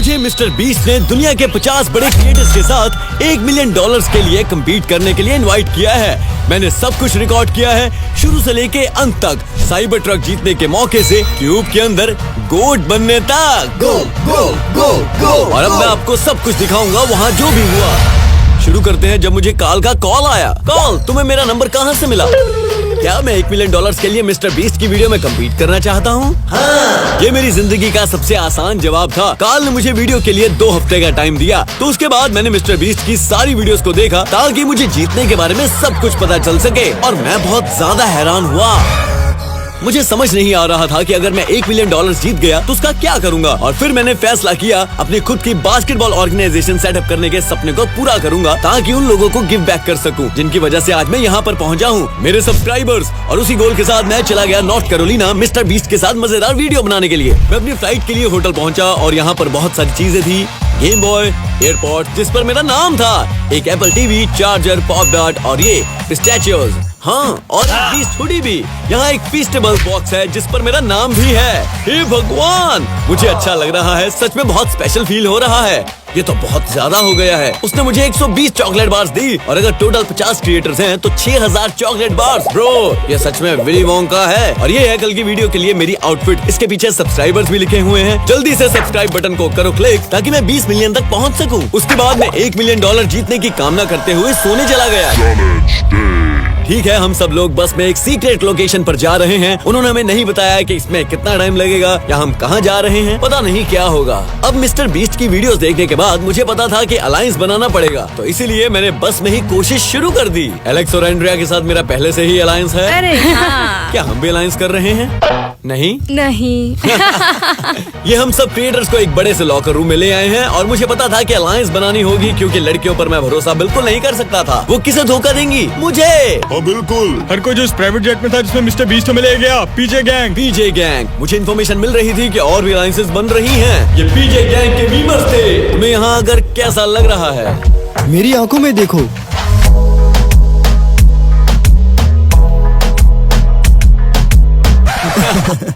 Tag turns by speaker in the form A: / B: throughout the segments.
A: मुझे mister beast ने दुनिया के 50 बड़े क्रिएटर्स के साथ $1 मिलियन के लिए कम्पीट करने के लिए इनवाइट किया है। मैंने सब कुछ रिकॉर्ड किया है, शुरू से लेके अंत तक, साइबर ट्रक जीतने के मौके से क्यूब के अंदर गोट बनने तक। गो गो गो गो। और अब मैं आपको सब कुछ दिखाऊंगा वहाँ जो भी हुआ। शुरू करते हैं जब मुझे कॉल का कॉल आया। कॉल, तुम्हें मेरा नंबर कहाँ से मिला? क्या मैं $1 मिलियन के लिए मिस्टर बीस्ट की वीडियो में कम्पीट करना चाहता हूँ? हाँ। ये मेरी जिंदगी का सबसे आसान जवाब था। कॉल ने मुझे वीडियो के लिए 2 हफ्ते का टाइम दिया, तो उसके बाद मैंने मिस्टर बीस्ट की सारी वीडियोस को देखा ताकि मुझे जीतने के बारे में सब कुछ पता चल सके। और मैं बहुत ज्यादा हैरान हुआ। मुझे समझ नहीं आ रहा था कि अगर मैं $1 मिलियन जीत गया तो उसका क्या करूंगा। और फिर मैंने फैसला किया अपनी खुद की बास्केटबॉल ऑर्गेनाइजेशन सेटअप करने के सपने को पूरा करूंगा ताकि उन लोगों को गिव बैक कर सकूं जिनकी वजह से आज मैं यहाँ पर पहुँचा हूँ, मेरे सब्सक्राइबर्स। और उसी गोल के साथ मैं चला गया नॉर्थ कैरोलिना मिस्टर बीस्ट के साथ मजेदार वीडियो बनाने के लिए। मैं अपनी फ्लाइट के लिए होटल पहुँचा और यहाँ पर बहुत सारी चीजें थी। गेम बॉय, एयरपोर्ट जिस पर मेरा नाम था, एक Apple TV, charger, pop dart और ये पिस्टैचियोज। हाँ, और एक बीस्ट हुडी भी। यहाँ एक फीस्टेबल बॉक्स है जिस पर मेरा नाम भी है। हे भगवान, मुझे अच्छा लग रहा है, सच में बहुत स्पेशल फील हो रहा है। ये तो बहुत ज्यादा हो गया है। उसने मुझे 120 चॉकलेट बार्स दी और अगर टोटल 50 क्रिएटर्स हैं तो 6000 चॉकलेट बार्स। ब्रो, ये सच में विली वोंका है। और ये है कल की वीडियो के लिए मेरी आउटफिट। इसके पीछे सब्सक्राइबर्स भी लिखे हुए हैं। जल्दी से सब्सक्राइब बटन को करो क्लिक ताकि मैं 20 मिलियन तक पहुंच सकूं। उसके बाद मैं $1 मिलियन जीतने की कामना करते हुए सोने चला गया। ठीक है, हम सब लोग बस में एक सीक्रेट लोकेशन पर जा रहे हैं। उन्होंने हमें नहीं बताया कि इसमें कितना टाइम लगेगा या हम कहाँ जा रहे हैं, पता नहीं क्या होगा। अब मिस्टर बीस्ट की वीडियोस देखने के बाद मुझे पता था कि अलायंस बनाना पड़ेगा, तो इसीलिए मैंने बस में ही कोशिश शुरू कर दी। एलेक्स और एंड्रिया के साथ मेरा पहले से ही अलायंस है।
B: अरे हाँ।
A: क्या हम भी अलायंस कर रहे हैं? नहीं
B: नहीं।
A: ये हम सब क्रिएटर्स को एक बड़े से लॉकर रूम में ले आए हैं और मुझे पता था कि अलायंस बनानी होगी क्योंकि लड़कियों पर मैं भरोसा बिल्कुल नहीं कर सकता था। वो किसे धोखा देंगी? मुझे।
C: बिल्कुल, हर कोई जो उस प्राइवेट जेट में था जिसमें मिस्टर बीस्ट हमें ले गया। पीजे गैंग। मुझे इन्फॉर्मेशन मिल रही थी कि और भी अलायंसेस बन रही हैं। ये पीजे गैंग के मीमर्स थे। तुम्हें यहाँ आकर कैसा लग रहा है?
D: मेरी आंखों में देखो।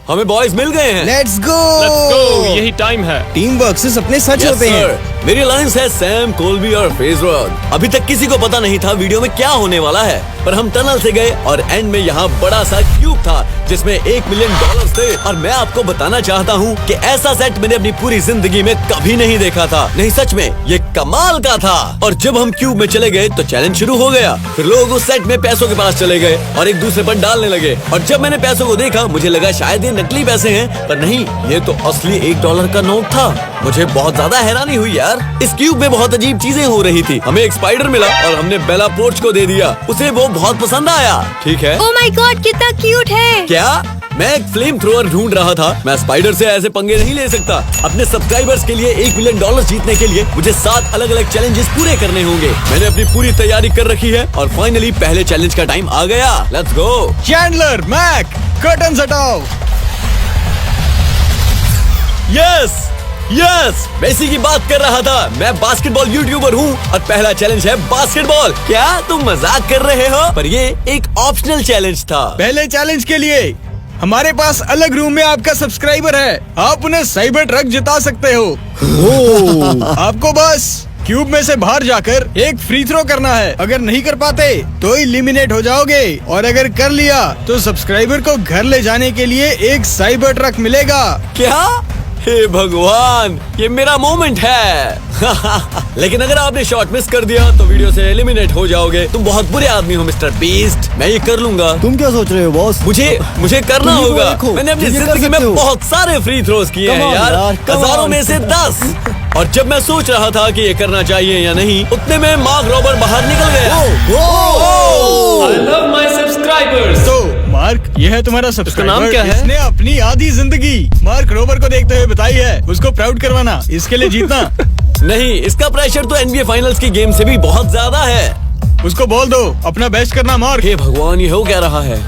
A: हमें बॉयज मिल गए हैं।
D: Let's go.
C: यही टाइम है।
D: टीम वर्क से सपने सच होते हैं।
A: मेरी अलायंस है सैम, कोल्बी और फेजरॉड। अभी तक किसी को पता नहीं था वीडियो में क्या होने वाला है, पर हम टनल से गए और एंड में यहाँ बड़ा सा क्यूब था जिसमें $1 मिलियन थे। और मैं आपको बताना चाहता हूँ कि ऐसा सेट मैंने अपनी पूरी जिंदगी में कभी नहीं देखा था। नहीं, सच में ये कमाल का था। और जब हम क्यूब में चले गए तो चैलेंज शुरू हो गया। फिर लोग उस सेट में पैसों के पास चले गए और एक दूसरे पर डालने लगे। और जब मैंने पैसों को देखा मुझे लगा शायद ये नकली पैसे हैं, पर नहीं, ये तो असली $1 का नोट था। मुझे बहुत ज्यादा हैरानी हुई यार। इस क्यूब में बहुत अजीब चीजें हो रही थी। हमें एक स्पाइडर मिला और हमने बेला पोर्च को दे दिया। उसे वो बहुत पसंद आया। ठीक है।
B: ओह माय गॉड, कितना क्यूट है।
A: क्या? मैं एक फ्लेम थ्रोअर ढूंढ रहा था। मैं स्पाइडर से ऐसे पंगे नहीं ले सकता। अपने सब्सक्राइबर्स के लिए $1 मिलियन जीतने के लिए मुझे 7 अलग अलग चैलेंजेस पूरे करने होंगे। मैंने अपनी पूरी तैयारी कर रखी है और फाइनली पहले चैलेंज का टाइम आ गया। Let's go.
D: Chandler, Mac, curtains हटाओ।
A: यस, मैं इसी की बात कर रहा था। मैं बास्केटबॉल यूट्यूबर हूँ और पहला चैलेंज है बास्केटबॉल। क्या तुम मजाक कर रहे हो? पर ये एक ऑप्शनल चैलेंज था।
D: पहले चैलेंज के लिए हमारे पास अलग रूम में आपका सब्सक्राइबर है। आप उन्हें साइबर ट्रक जिता सकते हो। आपको बस क्यूब में से बाहर जाकर एक फ्री थ्रो करना है। अगर नहीं कर पाते तो एलिमिनेट हो जाओगे और अगर कर लिया तो सब्सक्राइबर को घर ले जाने के लिए एक साइबर ट्रक मिलेगा।
A: क्या? हे भगवान, ये मेरा मोमेंट है। लेकिन अगर आपने शॉट मिस कर दिया तो वीडियो से एलिमिनेट हो जाओगे। तुम बहुत बुरे आदमी हो मिस्टर बीस्ट। मैं ये कर लूंगा।
D: तुम क्या सोच रहे हो बॉस?
A: मुझे करना होगा। मैंने अपनी जिंदगी में बहुत सारे फ्री थ्रोज किए हैं यार, हजारों में से 10। और जब मैं सोच रहा था कि ये करना चाहिए या नहीं, उतने में मार्क रॉबर बाहर निकल गया।
C: I love my subscribers।
D: तो मार्क, ये है तुम्हारा सब्सक्राइबर।
C: नाम क्या है?
D: इसने अपनी आधी जिंदगी मार्क रोबर को देखते हुए बताई है। उसको प्राउड करवाना, इसके लिए जीतना।
A: नहीं, इसका प्रेशर तो NBA फाइनल्स की गेम से भी बहुत ज्यादा है।
D: उसको बोल दो अपना बेस्ट करना मार्क।
A: हे भगवान, ये हो क्या रहा है?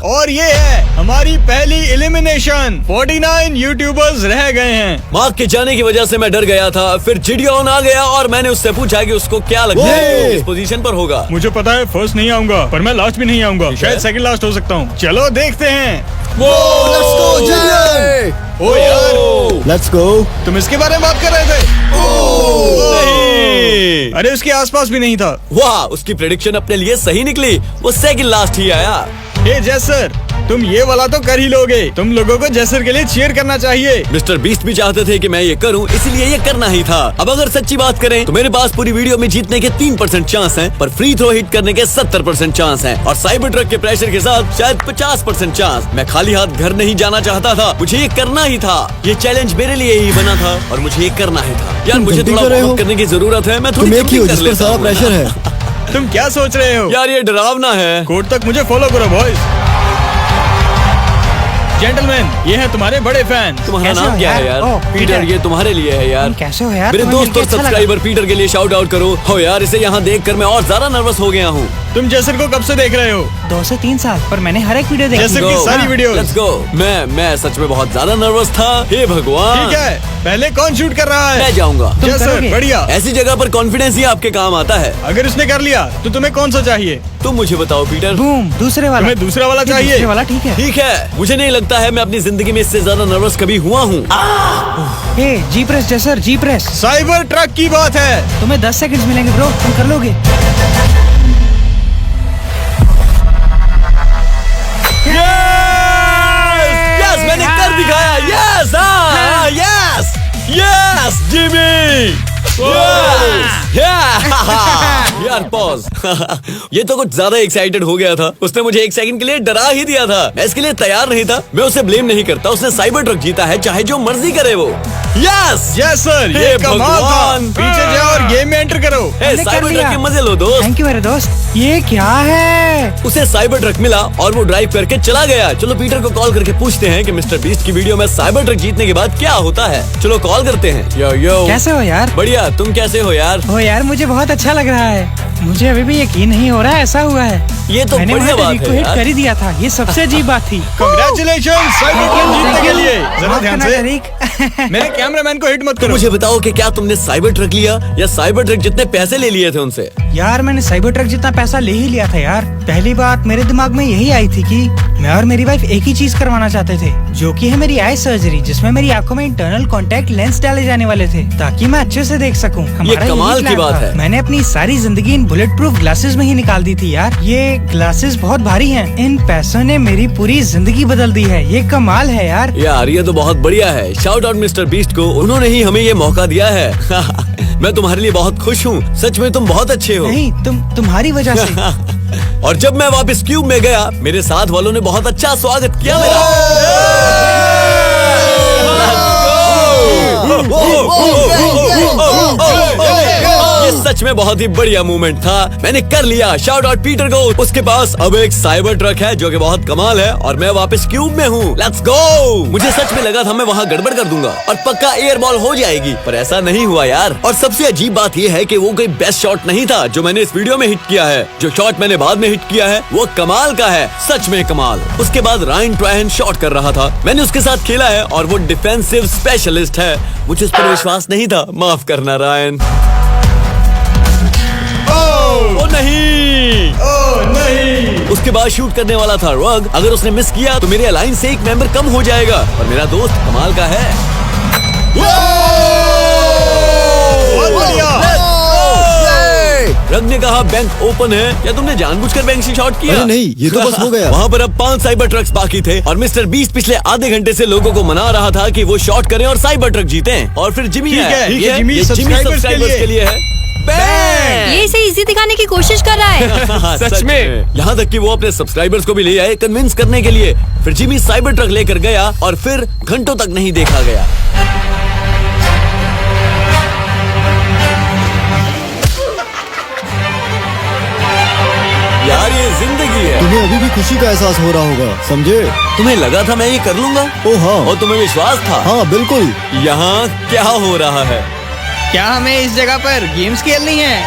D: और ये है हमारी पहली एलिमिनेशन। 49 यूट्यूबर्स रह गए हैं।
A: मार्क के जाने की वजह से मैं डर गया था। फिर जिडियोन आ गया और मैंने उससे पूछा कि उसको क्या लगता है किस पोजीशन पर होगा।
D: मुझे पता है फर्स्ट नहीं आऊंगा, पर मैं लास्ट भी नहीं आऊंगा। शायद सेकंड लास्ट हो सकता हूँ। चलो देखते हैं।
E: Let's go, Julian!
D: ओ यार,
E: Let's go.
D: तुम इसके बारे में बात कर रहे थे?
A: नहीं।
D: अरे उसके आसपास भी नहीं था।
A: वाह, उसकी प्रेडिक्शन अपने लिए सही निकली। वो सेकंड लास्ट ही आया।
D: हे जैसर, तुम ये वाला तो कर ही लोगे। तुम लोगों को जैसर के लिए चीयर करना चाहिए।
A: मिस्टर बीस्ट भी चाहते थे कि मैं ये करूं, इसलिए ये करना ही था। अब अगर सच्ची बात करें तो मेरे पास पूरी वीडियो में जीतने के 3% चांस हैं, पर फ्री थ्रो हिट करने के 70% चांस हैं, और साइबर ट्रक के प्रेशर के साथ शायद 50% चांस। मैं खाली हाथ घर नहीं जाना चाहता था, मुझे ये करना ही था। ये चैलेंज मेरे लिए ही बना था और मुझे ये करना ही था। यार मुझे
E: गलती
A: थोड़ा
E: कर रहे हो।
A: वार्म अप करने की जरूरत है। मैं
E: तुम
A: थोड़ी
E: एक ही हो
A: जल्दी कर
E: जिस पर
A: लेता
E: सारा
A: हूं।
E: प्रेशर है।
D: तुम क्या सोच रहे हो?
A: यार ये डरावना है।
D: कोर्ट तक मुझे फॉलो करो बॉयज। जेंटलमैन, ये है तुम्हारे बड़े फैन।
A: तुम्हारा
F: कैसे
A: नाम
F: हो
A: क्या है
F: यार?
A: यार?
F: ओह,
A: पीटर,
F: पीटर।
A: ये तुम्हारे लिए है यार।
F: तुम कैसे हो यार?
A: मेरे
F: तुम्हें
A: दोस्त और
F: मिलके अच्छा लगा।
A: सब्सक्राइबर पीटर के लिए शाउट आउट करो। हो यार, इसे यहाँ देखकर मैं और ज्यादा नर्वस हो गया हूँ।
D: तुम जैसर को कब से देख रहे हो?
F: 2 से 3 साल, पर मैंने हर एक वीडियो देखी।
D: जैसर की सारी वीडियोस।
A: Let's go. मैं सच में बहुत ज्यादा नर्वस था। हे भगवान।
D: ठीक है, पहले कौन शूट कर रहा है?
A: मैं जाऊंगा।
F: तुम
D: जैसर,
F: करोगे?
D: बढ़िया।
A: ऐसी जगह पर कॉन्फिडेंस ही आपके काम आता है।
D: अगर उसने कर लिया तो तुम्हें कौन सा चाहिए?
A: तुम मुझे बताओ पीटर।
F: बूम, दूसरे वाला।
D: तुम्हें दूसरा वाला
F: ये
D: चाहिए?
F: दूसरे वाला ठीक है।
A: ठीक है, मुझे नहीं लगता है मैं अपनी जिंदगी में इससे ज्यादा नर्वस कभी हुआ हूँ।
F: हे जी प्रेस जैसर, जी प्रेस।
D: साइबर ट्रक की बात है।
F: तुम्हें 10 सेकंड्स मिलेंगे ब्रो, तुम कर लोगे।
A: यस, मैंने कर दिखाया। Yes, yes, yes, Jimmy. यार पॉज। ये तो कुछ ज्यादा एक्साइटेड हो गया था। उसने मुझे 1 सेकंड के लिए डरा ही दिया था। मैं इसके लिए तैयार नहीं था। मैं उसे ब्लेम नहीं करता। उसने साइबर ट्रक जीता है, चाहे जो मर्जी करे वो। यस,
D: जैसर,
A: हे
D: ये कमाल था।
A: भगवान।
D: पीछे जाओ और गेम में एंटर करो।
F: हमने कर
A: साइबर
F: लिया।
A: ट्रक के मजे लो दोस्त।
F: थैंक यू मेरे दोस्त। ये क्या है?
A: उसे साइबर ट्रक मिला और वो ड्राइव करके चला गया। चलो पीटर को कॉल करके पूछते हैं कि मिस्टर बीस्ट की वीडियो में साइबर ट्रक जीतने के बाद क्या होता है। चलो कॉल करते हैं। यो यो,
F: कैसे हो यार?
A: बढ़िया, तुम कैसे हो यार?
F: ओ यार, मुझे बहुत अच्छा लग रहा है। मुझे अभी भी यकीन नहीं हो रहा है ऐसा हुआ है।
A: ये तो
F: मैंने
A: बढ़िया
F: वहाँ
A: बात
F: तरीक को
A: है
F: हिट
A: यार।
F: कर ही दिया था। ये सबसे अजीब बात थी।
D: कांग्रेचुलेशन साइबर ट्रक जीतने के लिए। जरा
F: माफ
D: ध्यान
F: करना,
D: से।
F: तरीक।
D: मेरे कैमरामैन को हिट मत
A: तो
D: करो।
A: मुझे बताओ कि क्या तुमने साइबर ट्रक लिया या साइबर ट्रक जितने पैसे ले लिए थे उनसे?
F: यार मैंने साइबर ट्रक जितना पैसा ले ही लिया था यार। पहली बात मेरे दिमाग में यही आई थी कि मैं और मेरी वाइफ एक ही चीज करवाना चाहते थे, जो कि है मेरी आई सर्जरी, जिसमें मेरी आंखों में इंटरनल कॉन्टैक्ट लेंस डाले जाने वाले थे ताकि मैं अच्छे से देख सकूं। हमारा यही
A: कमाल की
F: प्लान
A: बात
F: था।
A: है।
F: मैंने अपनी सारी जिंदगी इन बुलेट प्रूफ ग्लासेस में ही निकाल दी थी यार। ये ग्लासेस बहुत भारी हैं। इन पैसों ने मेरी पूरी जिंदगी बदल दी है। ये कमाल है यार।
A: यार ये तो बहुत बढ़िया है। शाउट आउट मिस्टर बीस्ट को, उन्होंने ही हमें ये मौका दिया है। मैं तुम्हारे लिए बहुत खुश हूँ। सच में तुम बहुत अच्छे हो।
F: नहीं, तुम्हारी वजह से।
A: और जब मैं वापस क्यूब में गया, मेरे साथ वालों ने बहुत अच्छा स्वागत किया मेरा। ये सच में बहुत ही बढ़िया मूवमेंट था। मैंने कर लिया। शाउट आउट पीटर को। उसके पास अब एक साइबर ट्रक है जो कि बहुत कमाल है, और मैं वापस क्यूब में हूँ। Let's go. मुझे सच में लगा था मैं वहाँ गड़बड़ कर दूंगा और पक्का एयर बॉल हो जाएगी, पर ऐसा नहीं हुआ यार। और सबसे अजीब बात ये है कि वो कोई बेस्ट शॉट नहीं था जो मैंने इस वीडियो में हिट किया है। जो शॉट मैंने बाद में हिट किया है वो कमाल का है, सच में कमाल। उसके बाद रायन ट्रायन शॉट कर रहा था। मैंने उसके साथ खेला है और वो डिफेंसिव स्पेशलिस्ट है। मुझे उस पर विश्वास नहीं था। माफ करना रायन। ओ नहीं,
D: ओह नहीं।
A: उसके बाद शूट करने वाला था रग। अगर उसने मिस किया तो मेरे अलायंस से एक मेंबर कम हो जाएगा, और मेरा दोस्त कमाल का है।
D: बहुत बढ़िया।
A: रग ने कहा बैंक ओपन है। क्या तुमने जानबूझकर बैंक से शॉट किया?
E: अरे नहीं, ये तो बस हो गया।
A: वहाँ पर अब 5 साइबर ट्रक्स बाकी थे और मिस्टर बीस्ट पिछले आधे घंटे से लोगों को मना रहा था कि वो शॉट करें और साइबर ट्रक जीते। और फिर जिमी
D: ठीक है,
A: ठीक
D: ये
A: है,
D: जिमी
A: ये
D: सब्सक्राइबर्स के
A: सब्सक्राइबर्स के लिए है। बैंग!
B: ये इसे इजी दिखाने की कोशिश कर रहा है।
A: सच में। यहाँ तक कि वो अपने सब्सक्राइबर्स को भी ले आए कन्विंस करने के लिए। फिर जिमी साइबर ट्रक लेकर गया और फिर घंटों तक नहीं देखा गया। यार ये जिंदगी है।
E: तुम्हें अभी भी खुशी का एहसास हो रहा होगा, समझे?
A: तुम्हें लगा था मैं ये कर लूंगा?
E: ओ हाँ।
A: और तुम्हें विश्वास था?
E: हाँ बिल्कुल।
A: यहाँ क्या हो रहा है?
F: क्या हमें इस जगह पर गेम्स खेलनी है?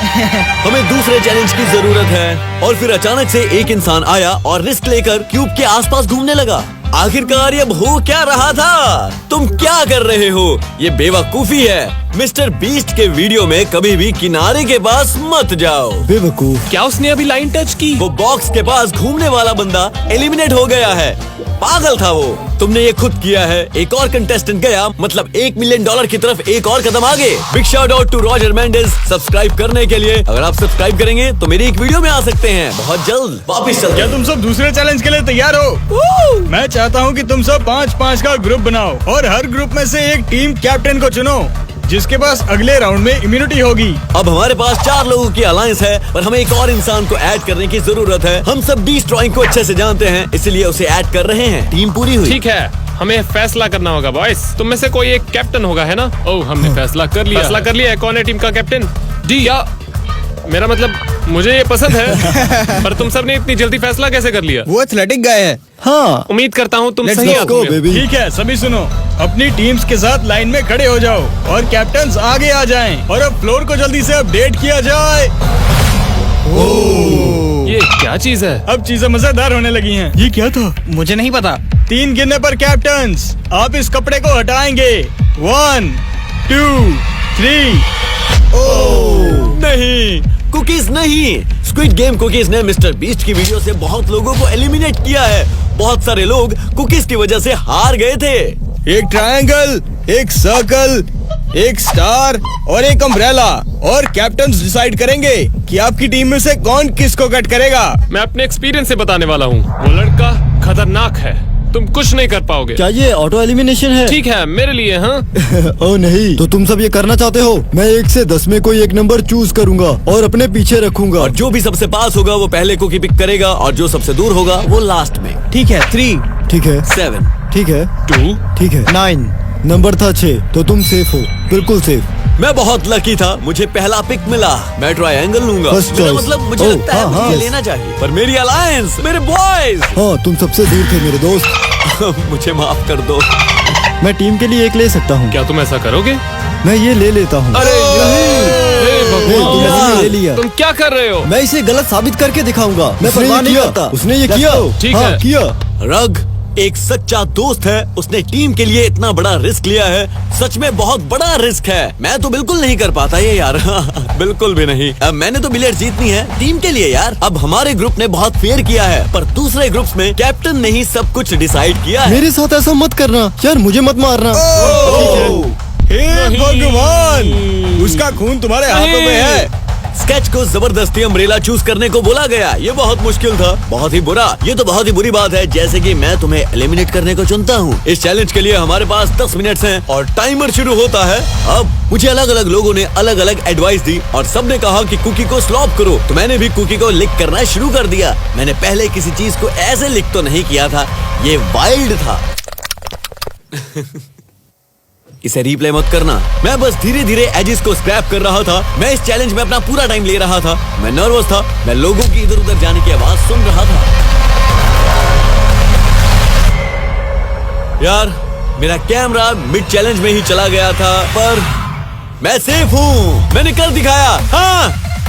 A: हमें दूसरे चैलेंज की जरूरत है। और फिर अचानक से एक इंसान आया और रिस्क लेकर क्यूब के आसपास घूमने लगा। आखिरकार ये हो क्या रहा था? तुम क्या कर रहे हो? ये बेवकूफी है। मिस्टर बीस्ट के वीडियो में कभी भी किनारे के पास मत जाओ।
E: बेवकूफ।
G: क्या उसने अभी लाइन टच की?
A: वो बॉक्स के पास घूमने वाला बंदा एलिमिनेट हो गया है। पागल था वो। तुमने ये खुद किया है। एक और कंटेस्टेंट गया, मतलब $1 मिलियन की तरफ एक और कदम आगे। Big shout out to Roger Mendes subscribe करने के लिए। अगर आप सब्सक्राइब करेंगे तो मेरी एक वीडियो में आ सकते हैं बहुत जल्द। वापिस चलते
D: क्या
A: हैं।
D: तुम सब दूसरे चैलेंज के लिए तैयार हो? मैं चाहता हूँ कि तुम सब 5-5 का ग्रुप बनाओ और हर ग्रुप में से एक टीम कैप्टन को चुनो जिसके पास अगले राउंड में इम्यूनिटी होगी।
A: अब हमारे पास 4 लोगों की अलायंस है, पर हमें एक और इंसान को ऐड करने की जरूरत है। हम सब बीस्ट ड्राइंग को अच्छे से जानते हैं, इसलिए उसे ऐड कर रहे हैं। टीम पूरी हुई।
G: ठीक है, हमें फैसला करना होगा बॉयज। तुम में से कोई एक कैप्टन होगा, है ना? ओह, हमने फैसला कर लिया। फैसला कर लिया है। कौन है टीम का कैप्टन? डी या मेरा मतलब मुझे ये पसंद है पर तुम सब ने इतनी जल्दी फैसला कैसे कर लिया?
D: वो एथलेटिक गाय है।
E: हाँ।
G: उम्मीद करता हूँ तुम
D: Let's
G: सही
D: go,
G: आदमी हो।
E: baby।
D: ठीक है, सभी सुनो। अपनी टीम्स के साथ लाइन में खड़े हो जाओ और कैप्टन्स आगे आ जाएं और अब फ्लोर को जल्दी से अपडेट किया जाए।
G: ये क्या चीज है?
D: अब चीजें मजेदार होने लगी हैं। ये क्या था?
F: मुझे नहीं पता।
D: 3 गिनने पर कैप्टन्स आप इस कपड़े को हटाएंगे। 1, 2, 3।
A: नहीं, कुकीज नहीं। स्क्विड गेम कुकीज ने मिस्टर बीस्ट की वीडियो से बहुत लोगों को एलिमिनेट किया है। बहुत सारे लोग कुकीज की वजह से हार गए थे।
D: एक ट्रायंगल, एक सर्कल, एक स्टार और एक अम्ब्रेला, और कैप्टन्स डिसाइड करेंगे कि आपकी टीम में से कौन किसको कट करेगा।
G: मैं अपने एक्सपीरियंस से बताने वाला हूँ। वो लड़का खतरनाक है, तुम कुछ नहीं कर पाओगे।
E: क्या ये ऑटो एलिमिनेशन है?
G: ठीक है मेरे लिए। हाँ,
E: ओ नहीं, तो तुम सब ये करना चाहते हो? मैं 1 से 10 में कोई एक नंबर चूज करूंगा और अपने पीछे रखूंगा।
A: और जो भी सबसे पास होगा वो पहले कुकी पिक करेगा, और जो सबसे दूर होगा वो लास्ट में।
F: ठीक है, 3।
E: ठीक है,
A: 7।
E: ठीक है,
G: 2
E: ठीक है। 9 नंबर था 6, तो तुम सेफ हो, बिल्कुल सेफ।
A: मैं बहुत लकी था, मुझे पहला पिक मिला। मैं ट्रायंगल लूंगा।
E: First
A: मेरा
E: choice।
A: मतलब मुझे
E: Oh,
A: लगता है
E: हाँ,
A: मुझे
E: हाँ।
A: लेना चाहिए, पर मेरी अलायंस, मेरे बॉयज
E: हाँ, तुम सबसे दूर थे मेरे दोस्त।
A: मुझे माफ कर दो।
E: मैं टीम के लिए एक ले सकता हूँ।
G: क्या तुम ऐसा करोगे?
E: मैं ये ले लेता हूँ।
G: अरे हे
E: तुमने
G: भगवान,
E: ये ले लिया।
G: तुम क्या कर रहे हो?
E: मैं इसे गलत साबित करके दिखाऊंगा। मैं उसने परवाह ये नहीं किया। करता। उसने ये Let's किया। go।
G: ठीक
E: हाँ,
G: है।
E: किया।
A: रग एक सच्चा दोस्त है, उसने टीम के लिए इतना बड़ा रिस्क लिया है। सच में बहुत बड़ा रिस्क है। मैं तो बिल्कुल नहीं कर पाता ये यार। बिल्कुल भी नहीं। अब मैंने तो बिलियर्ड जीतनी है टीम के लिए यार। अब हमारे ग्रुप ने बहुत फेयर किया है, पर दूसरे ग्रुप्स में कैप्टन ने ही सब कुछ डिसाइड किया है।
E: मेरे साथ ऐसा मत करना यार, मुझे मत मारना।
D: हे भगवान, उसका खून तुम्हारे हाथों में है।
A: स्केच को जबरदस्ती अम्ब्रेला चूज करने को बोला गया। ये बहुत मुश्किल था, बहुत ही बुरा। ये तो बहुत ही बुरी बात है, जैसे कि मैं तुम्हें एलिमिनेट करने को चुनता हूँ। इस चैलेंज के लिए हमारे पास 10 मिनट्स हैं और टाइमर शुरू होता है। अब मुझे अलग अलग लोगों ने अलग अलग एडवाइस दी और सबने कहा कि कुकी को स्लॉप करो, तो मैंने भी कुकी को लिक करना शुरू कर दिया। मैंने पहले किसी चीज को ऐसे लिक तो नहीं किया था, ये वाइल्ड था। इसे रिप्ले मत करना। मैं बस धीरे धीरे एजेस को स्क्रैप कर रहा था। मैं इस चैलेंज में अपना पूरा टाइम ले रहा था। मैं नर्वस था। मैं लोगों की इधर उधर जाने की आवाज सुन रहा था। यार, मेरा कैमरा मिड चैलेंज में ही चला गया था, पर मैं सेफ हूँ। मैंने कर दिखाया।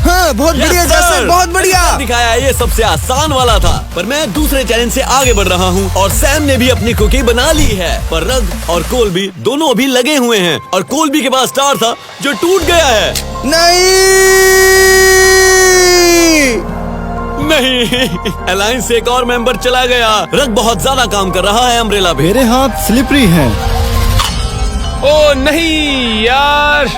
A: हाँ,
D: बहुत बढ़िया जैसे, बहुत बढ़िया।
A: मैंने दिखाया। ये सबसे आसान वाला था, पर मैं दूसरे चैलेंज से आगे बढ़ रहा हूँ और सैम ने भी अपनी कुकी बना ली है। पर रग और कोलबी दोनों अभी लगे हुए हैं, और कोलबी के पास स्टार था जो टूट गया है। नहीं, अलायंस से एक और मेंबर चला गया। रग बहुत ज्यादा काम कर रहा है अम्ब्रेला पे।
E: मेरे हाथ स्लिपरी हैं।
G: ओ नहीं यार,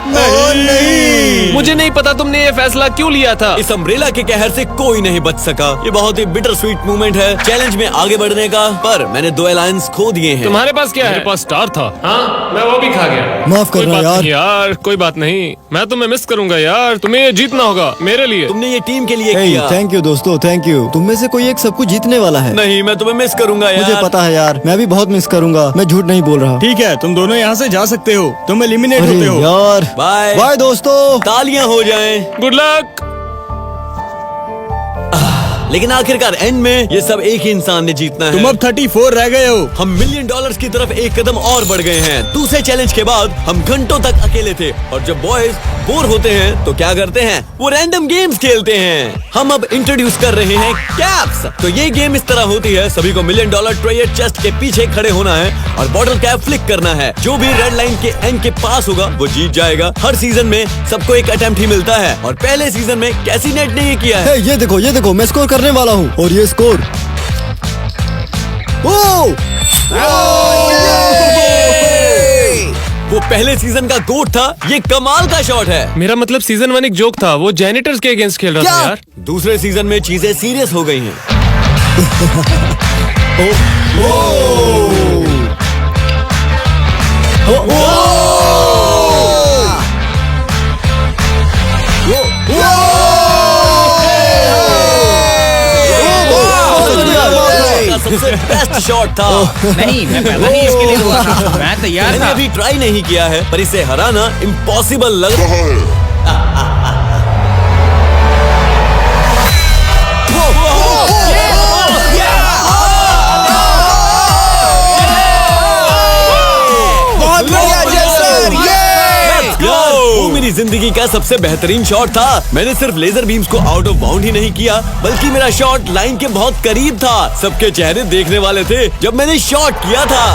D: नहीं।
G: मुझे नहीं पता तुमने ये फैसला क्यों लिया था।
A: इस अम्ब्रेला के कहर से कोई नहीं बच सका। ये बहुत ही बिटर स्वीट मोमेंट है चैलेंज में आगे बढ़ने का, पर मैंने 2 अलायंस खो दिए हैं।
G: तुम्हारे पास क्या है? मेरे पास स्टार था। हाँ, मैं वो भी खा गया।
E: माफ
G: कोई
E: करना
G: बात
E: यार।
G: नहीं यार, कोई बात नहीं। मैं तुम्हें मिस करूंगा यार। तुम्हें ये जीतना होगा मेरे लिए।
A: तुमने ये टीम के लिए किया।
E: थैंक यू दोस्तों, थैंक यू। तुम में से कोई एक सब कुछ जीतने वाला है।
A: नहीं, मैं तुम्हें मिस करूंगा यार।
E: मुझे पता है यार, मैं भी बहुत मिस करूंगा। मैं झूठ नहीं बोल रहा।
D: ठीक है, तुम दोनों यहाँ से जा सकते हो। तुम एलिमिनेट
E: अरे
D: होते हो।
E: यार,
A: बाय
E: बाय दोस्तों।
A: तालियां हो जाएं।
G: Good luck.
A: लेकिन आखिरकार एंड में ये सब एक ही इंसान ने जीतना है।
D: तुम अब 34 रह गए हो।
A: हम $1 मिलियन की तरफ एक कदम और बढ़ गए हैं। दूसरे चैलेंज के बाद हम घंटों तक अकेले थे और जब बॉयज बोर होते हैं तो क्या करते हैं, वो रैंडम गेम्स खेलते हैं। हम अब इंट्रोड्यूस कर रहे हैं कैप्स। तो ये गेम इस तरह होती है, सभी को $1 मिलियन ट्रेजर चेस्ट के पीछे खड़े होना है और बॉटल कैप फ्लिक करना है। जो भी रेड लाइन के एंड के पास होगा वो जीत जाएगा। हर सीजन में सबको एक अटेम्प्ट ही मिलता है और पहले सीजन में कैसी नेट ने ये किया है।
E: ये देखो मैं स्कोर करने वाला हूँ और ये स्कोर
A: वो पहले सीजन का गोट था, ये कमाल का शॉट है।
G: मेरा मतलब सीजन 1 एक जोक था, वो जेनिटर्स के अगेंस्ट खेल रहा था यार।
A: दूसरे सीजन में चीजें सीरियस हो गई हैं। सबसे बेस्ट शॉट था।
F: नहीं, मैं पहला ही इसके लिए हुआ था। मैं तैयार
A: मैंने
F: था।
A: अभी ट्राई नहीं किया है पर इसे हराना इम्पॉसिबल लग रहा है।
D: बहुत बढ़िया जेसन,
A: वो मेरी जिंदगी का सबसे बेहतरीन शॉट था। मैंने सिर्फ लेजर बीम्स को आउट ऑफ बाउंड ही नहीं किया बल्कि मेरा शॉट लाइन के बहुत करीब था। सबके चेहरे देखने वाले थे जब मैंने शॉट किया था।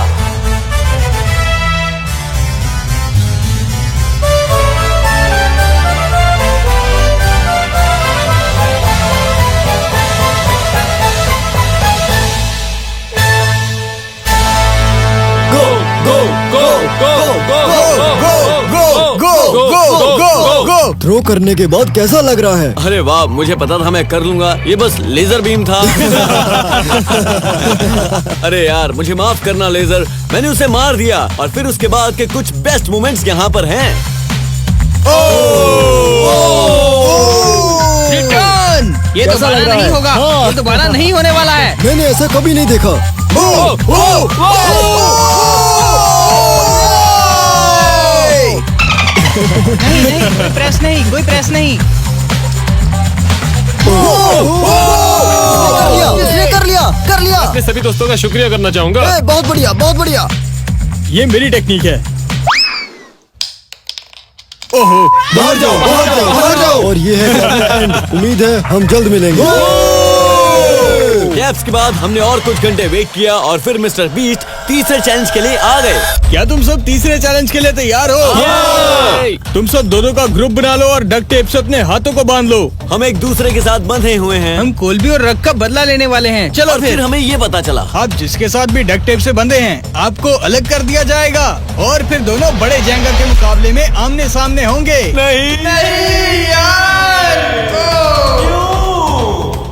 E: थ्रो करने के बाद कैसा लग रहा है?
A: अरे वाह, मुझे पता था मैं कर लूंगा, ये बस लेजर बीम था। अरे यार मुझे माफ करना लेजर, मैंने उसे मार दिया और फिर उसके बाद के कुछ बेस्ट मोमेंट्स यहाँ पर हैं।
F: रिटर्न! ये
E: कैसा
F: दोबारा
E: लग रहा
F: नहीं
E: है?
F: होगा।
E: हाँ।
F: ये दोबारा नहीं होने वाला है।
E: मैंने ऐसा कभी नहीं देखा।
F: नहीं, कोई प्रेस नहीं, कोई प्रेस नहीं।
E: कर लिया।
G: अपने सभी दोस्तों का शुक्रिया करना चाहूंगा।
E: बहुत बढ़िया।
D: ये मेरी टेक्निक है। ओहो,
E: बाहर जाओ। और ये है एंड। उम्मीद है हम जल्द मिलेंगे।
A: कैप्स के बाद हमने और कुछ घंटे वेट किया और फिर मिस्टर बीस्ट तीसरे चैलेंज के लिए आ गए।
D: क्या तुम सब तीसरे चैलेंज के लिए तैयार हो? तुम सब दो का ग्रुप बना लो और डक्ट टेप से अपने हाथों को बांध लो।
A: हम एक दूसरे के साथ बंधे हुए हैं।
F: हम कोलबी और रग का बदला लेने वाले हैं। चलो
A: और फिर हमें ये पता चला
D: आप जिसके साथ भी डक्ट टेप से बंधे हैं आपको अलग कर दिया जाएगा और फिर दोनों बड़े जेंगा के मुकाबले में आमने सामने होंगे।
A: नहीं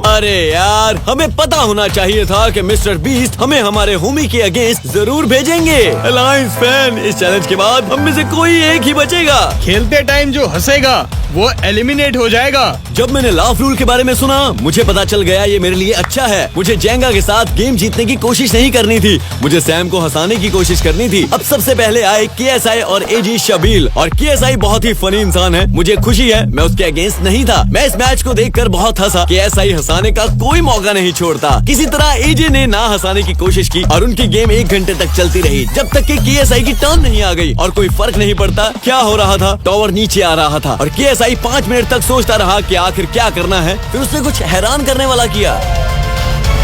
A: अरे यार, हमें पता होना चाहिए था कि मिस्टर बीस्ट हमें हमारे होमी के अगेंस्ट जरूर भेजेंगे। अलायंस फैन, इस चैलेंज के बाद हम में से कोई एक ही बचेगा।
D: खेलते टाइम जो हंसेगा वो एलिमिनेट हो जाएगा।
A: जब मैंने लाफ रूल के बारे में सुना मुझे पता चल गया ये मेरे लिए अच्छा है। मुझे जेंगा के साथ गेम जीतने की कोशिश नहीं करनी थी, मुझे सैम को हंसाने की कोशिश करनी थी। अब सबसे पहले आए KSI और AG शबील और KSI बहुत ही फनी इंसान है। मुझे खुशी है मैं उसके अगेंस्ट नहीं था। मैं इस मैच को देखकर बहुत हंसा। KSI हंसाने का कोई मौका नहीं छोड़ता। किसी तरह AJ ने ना हंसाने की कोशिश की और उनकी गेम 1 घंटे तक चलती रही जब तक कि KSI की टर्न नहीं आ गई और कोई फर्क नहीं पड़ता क्या हो रहा था। टॉवर नीचे आ रहा था और KSI 5 मिनट तक सोचता रहा कि आखिर क्या करना है। फिर उसने कुछ हैरान करने वाला किया।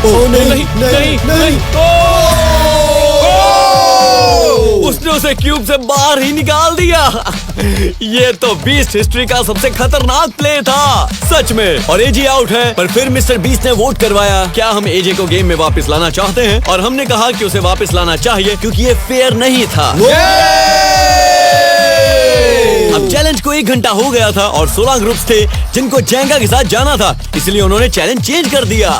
G: नहीं।
A: उसने उसे क्यूब से बाहर ही निकाल दिया। ये तो बीस्ट हिस्ट्री का सबसे खतरनाक प्ले था सच में। और AJ आउट है पर फिर मिस्टर बीस्ट ने वोट करवाया क्या हम AJ को गेम में वापस लाना चाहते हैं और हमने कहा कि उसे वापस लाना चाहिए क्योंकि ये फेयर नहीं था। अब चैलेंज को 1 घंटा हो गया था और 16 ग्रुप्स थे जिनको जेंगा के साथ जाना था, इसलिए उन्होंने चैलेंज चेंज कर दिया।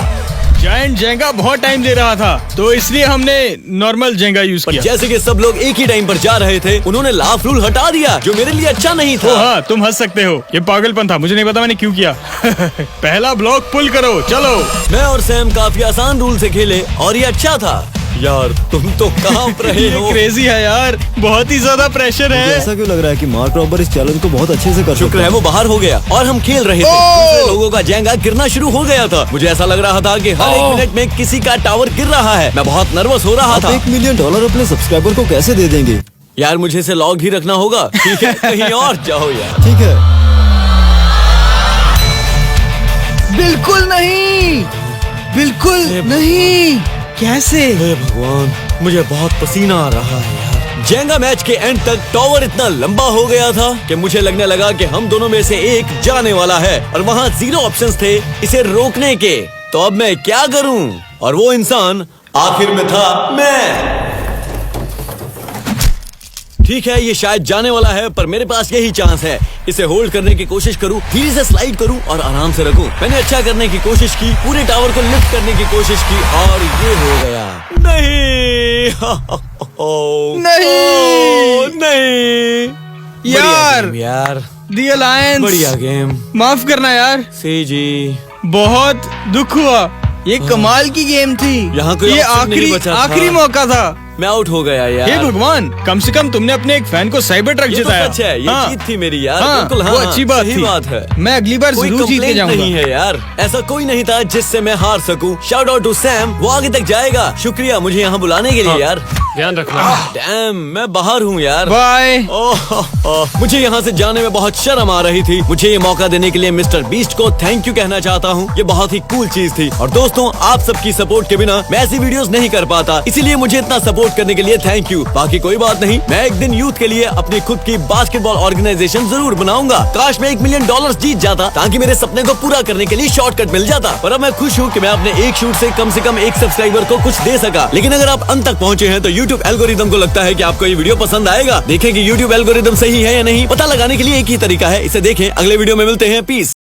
D: जायंट जेंगा बहुत टाइम दे रहा था तो इसलिए हमने नॉर्मल जेंगा यूज किया।
A: जैसे कि सब लोग एक ही टाइम पर जा रहे थे उन्होंने लाफ रूल हटा दिया जो मेरे लिए अच्छा नहीं था।
D: हाँ, तुम हंस सकते हो, ये पागलपन था, मुझे नहीं पता मैंने क्यों किया। पहला ब्लॉक पुल करो, चलो।
A: मैं और सैम काफी आसान रूल से खेले और ये अच्छा था। यार तुम तो कांप रहे हो।
D: क्रेजी है यार, बहुत ही ज्यादा प्रेशर
E: मुझे
D: है।
E: ऐसा क्यों लग रहा है कि मार्क रॉबर इस चैलेंज को बहुत अच्छे से कर
A: शुक्र
E: सकता
A: है वो बाहर हो गया और हम खेल रहे थे। दूसरे लोगों का जेंगा गिरना शुरू हो गया था। मुझे ऐसा लग रहा था कि हर एक मिनट में किसी का टावर गिर रहा है। मैं बहुत नर्वस हो रहा
E: आप
A: था।
E: $1 मिलियन अपने सब्सक्राइबर को कैसे दे देंगे?
A: यार मुझे इसे लॉग ही रखना होगा। ठीक है कहीं और जाओ यार।
E: ठीक है।
D: बिल्कुल नहीं, बिल्कुल नहीं। कैसे?
A: हे भगवान, मुझे बहुत पसीना आ रहा है यार। जेंगा मैच के एंड तक टावर इतना लंबा हो गया था कि मुझे लगने लगा कि हम दोनों में से एक जाने वाला है और वहाँ 0 ऑप्शंस थे इसे रोकने के। तो अब मैं क्या करूं? और वो इंसान आखिर में था मैं। ठीक है ये शायद जाने वाला है पर मेरे पास यही चांस है। इसे होल्ड करने की कोशिश करूं, धीरे से स्लाइड करूं और आराम से रखूं। मैंने अच्छा करने की कोशिश की, पूरे टावर को लिफ्ट करने की कोशिश की और ये हो गया। नहीं
D: नहीं।
A: नहीं
D: यार,
A: बढ़िया गेम यार,
D: दी अलायंस।
A: बढ़िया गेम।
D: माफ करना यार,
A: सी जी
D: बहुत दुख हुआ। ये कमाल की गेम थी।
A: यहाँ कोई
D: ये
A: option नहीं बचा था।
D: आखिरी मौका था।
A: मैं आउट हो गया यार।
D: हे भगवान, कम से कम तुमने अपने एक फैन को साइबर ट्रक
A: ये तो
D: जिताया।
A: सच है, ये
D: हाँ।
A: जीत थी मेरी यार।
D: हाँ,
A: बिल्कुल हाँ,
D: वो अच्छी बात
A: सही
D: थी।
A: बात है।
D: मैं अगली बार
A: कोई
D: जरूर जीत के
A: complaint
D: जाऊंगा।
A: नहीं है यार, ऐसा कोई नहीं था जिससे मैं हार सकूं। शाउट आउट टू सैम, वो आगे तक जाएगा। शुक्रिया मुझे यहाँ बुलाने के लिए यार।
G: ध्यान रखना।
A: डैम, मैं बाहर हूँ यार।
D: बाय।
A: ओह, मुझे यहाँ से जाने में बहुत शर्म आ रही थी। मुझे ये मौका देने के लिए मिस्टर बीस्ट को थैंक यू कहना चाहता हूँ। ये बहुत ही कूल चीज थी। और दोस्तों आप सबकी सपोर्ट के बिना मैं ऐसी वीडियोस नहीं कर पाता, इसीलिए मुझे इतना सपोर्ट करने के लिए थैंक यू। बाकी कोई बात नहीं, मैं एक दिन यूथ के लिए अपनी खुद की बास्केटबॉल ऑर्गेनाइजेशन जरूर बनाऊंगा। काश मैं $1 मिलियन जीत जाता ताकि मेरे सपने को पूरा करने के लिए शॉर्टकट मिल जाता। पर अब मैं खुश हूँ कि मैं अपने एक शूट से कम एक सब्सक्राइबर को कुछ दे सका। लेकिन अगर आप अंत तक पहुंचे हैं तो यूट्यूब एल्गोरिदम को लगता है कि आपको ये वीडियो पसंद आएगा। देखें कि यूट्यूब एल्गोरिदम सही है या नहीं, पता लगाने के लिए एक ही तरीका है, इसे देखें। अगले वीडियो में मिलते हैं। पीस।